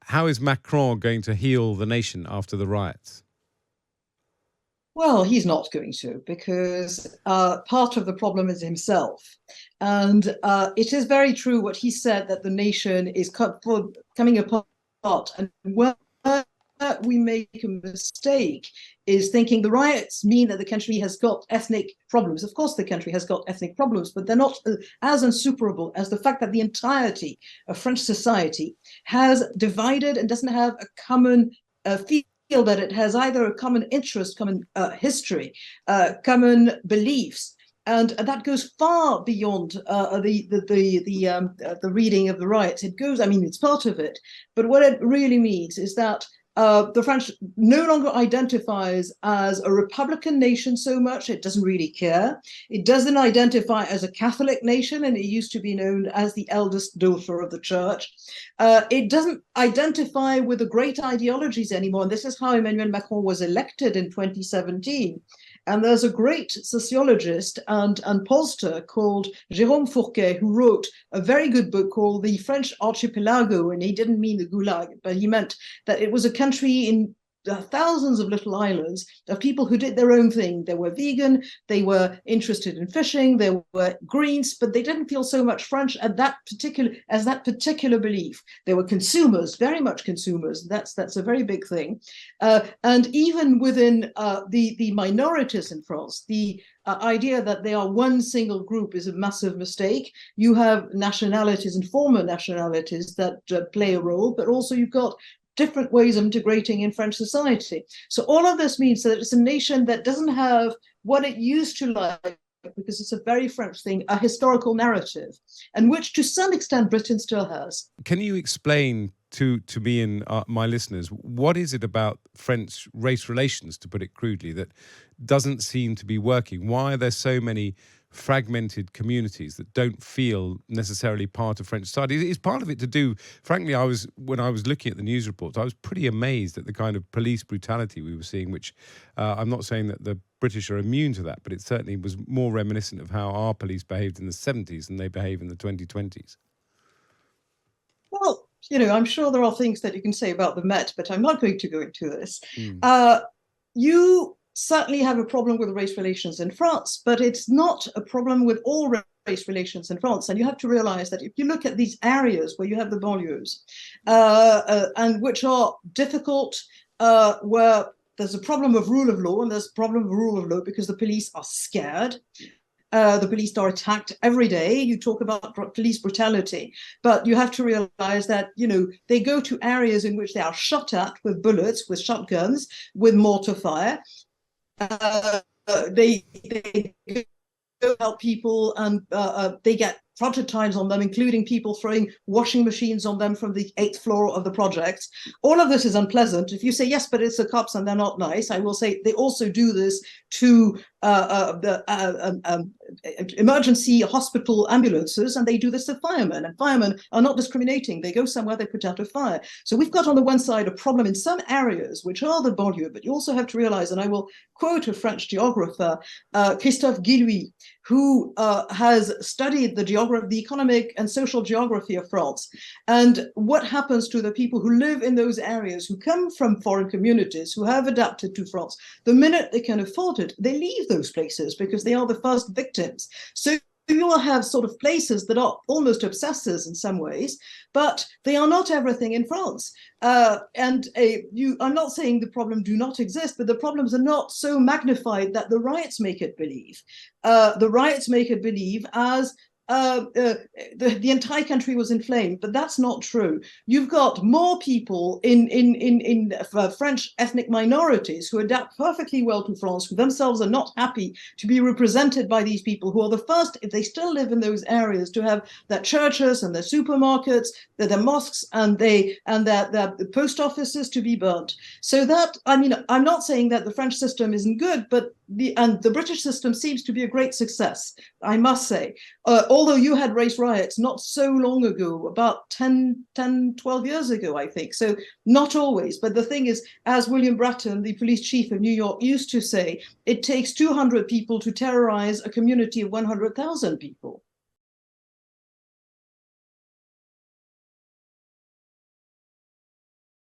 How is Macron going to heal the nation after the riots? Well, he's not going to, because part of the problem is himself. And it is very true what he said, that the nation is coming apart. And where we make a mistake is thinking the riots mean that the country has got ethnic problems. Of course, the country has got ethnic problems, but they're not as insuperable as the fact that the entirety of French society has divided and doesn't have a common feel, that it has either a common interest, common history, common beliefs. And that goes far beyond the reading of the riots. It goes, I mean, it's part of it. But what it really means is that the French no longer identifies as a Republican nation so much. It doesn't really care. It doesn't identify as a Catholic nation, and it used to be known as the eldest daughter of the church. It doesn't identify with the great ideologies anymore. And this is how Emmanuel Macron was elected in 2017. And there's a great sociologist and pollster called Jérôme Fourquet, who wrote a very good book called The French Archipelago. And he didn't mean the Gulag, but he meant that it was a country in thousands of little islands of people who did their own thing. They were vegan, they were interested in fishing, they were Greens, but they didn't feel so much French at that particular belief. They were consumers, very much consumers. That's a very big thing. And even within the minorities in France, the idea that they are one single group is a massive mistake. You have nationalities and former nationalities that play a role, but also you've got different ways of integrating in French society. So all of this means that it's a nation that doesn't have what it used to like, because it's a very French thing, a historical narrative, and which to some extent Britain still has. Can you explain to me and my listeners, what is it about French race relations, to put it crudely, that doesn't seem to be working? Why are there so many fragmented communities that don't feel necessarily part of French society? Is part of it to do, frankly, when I was looking at the news reports, I was pretty amazed at the kind of police brutality we were seeing, which I'm not saying that the British are immune to that, but it certainly was more reminiscent of how our police behaved in the 70s than they behave in the 2020s. Well, I'm sure there are things that you can say about the Met, but I'm not going to go into this. You certainly have a problem with race relations in France, but it's not a problem with all race relations in France. And you have to realize that if you look at these areas where you have the banlieues, and which are difficult, where there's a problem of rule of law, and there's a problem of rule of law because the police are scared. The police are attacked every day. You talk about police brutality, but you have to realize that, they go to areas in which they are shot at with bullets, with shotguns, with mortar fire. They help people, and they get projectiles on them, including people throwing washing machines on them from the 8th floor of the project. All of this is unpleasant. If you say, yes, but it's the cops and they're not nice, I will say they also do this to the emergency hospital ambulances, and they do this to firemen. And firemen are not discriminating. They go somewhere, they put out a fire. So we've got on the one side a problem in some areas, which are the banlieue, but you also have to realize, and I will quote a French geographer, Christophe Guilluy, who has studied the economic and social geography of France, and what happens to the people who live in those areas, who come from foreign communities, who have adapted to France. The minute they can afford it, they leave those places because they are the first victims. So you will have sort of places that are almost obsessors in some ways, but they are not everything in France. I'm not saying the problem do not exist, but the problems are not so magnified that the riots make it believe. The riots make it believe as the entire country was inflamed, but that's not true. You've got more people in French ethnic minorities who adapt perfectly well to France, who themselves are not happy to be represented by these people, who are the first, if they still live in those areas, to have their churches and their supermarkets, their mosques, and their post offices to be burnt. So that, I'm not saying that the French system isn't good, but the British system seems to be a great success, I must say. Although you had race riots not so long ago, about 12 years ago, I think. So not always. But the thing is, as William Bratton, the police chief of New York, used to say, it takes 200 people to terrorize a community of 100,000 people.